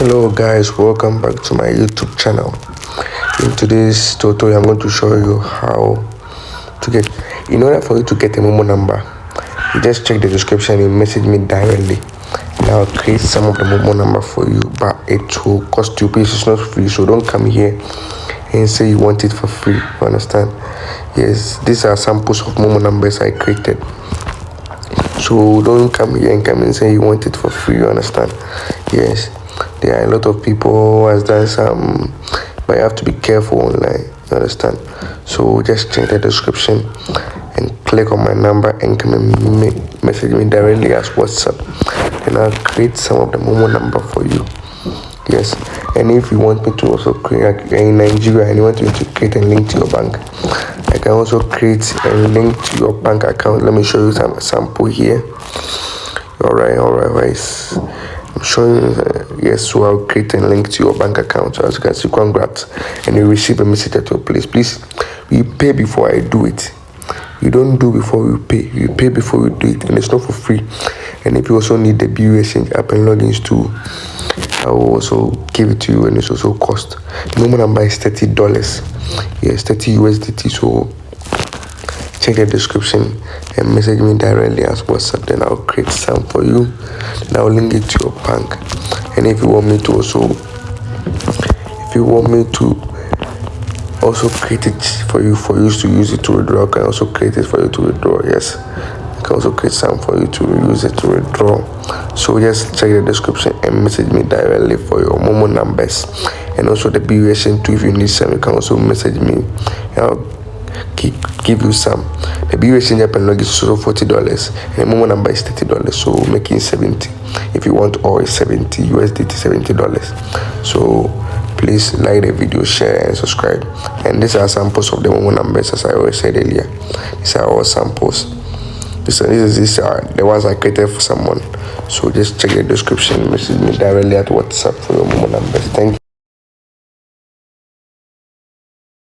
Hello guys, welcome back to my YouTube channel. In today's tutorial I'm going to show you how to get, in order for you to get a Momo number, you just check the description and message me directly and I'll create some of the Momo number for you, but it will cost you, please. It's not free, so don't come here and say you want it for free. You understand? Yes, these are samples of Momo numbers I created, so don't come here and say you want it for free. You understand? Yes, there are a lot of people who has done some, but you have to be careful online. You understand? So just check the description and click on my number and come and message me directly as WhatsApp, and I'll create some of the Momo number for you. Yes, and if you want me to also create in Nigeria and you want me to create a link to your bank, I can also create a link to your bank account. Let me show you some sample here. All right, guys. I'm showing you, yes, so I'll create a link to your bank account. So as you can see, congrats, and you receive a message at your place. Please, you pay before I do it. You don't do before you pay. You pay before you do it, and it's not for free. And if you also need the Bexchange app and logins too, I will also give it to you, and it's also cost. The Momo number is $30. Yes, 30 USDT. So check the description and message me directly as WhatsApp. Then I'll create some for you. Then I'll link it to your bank. And if you want me to also create it for you to use it to withdraw, I can also create it for you to withdraw. Yes, I can also create some for you to use it to withdraw. So just check the description and message me directly for your Momo numbers, and also the BUSN too. If you need some, you can also message me and I'll give you some. The BUSN app and log is also $40 and the Momo number is $30, so making 70. If you want all, is 70 USDT, $70. So please like the video, share and subscribe. And these are samples of the Momo numbers, as I always said earlier. These are all samples. These are the ones I created for someone. So just check the description, message me directly at WhatsApp for your Momo numbers. Thank you.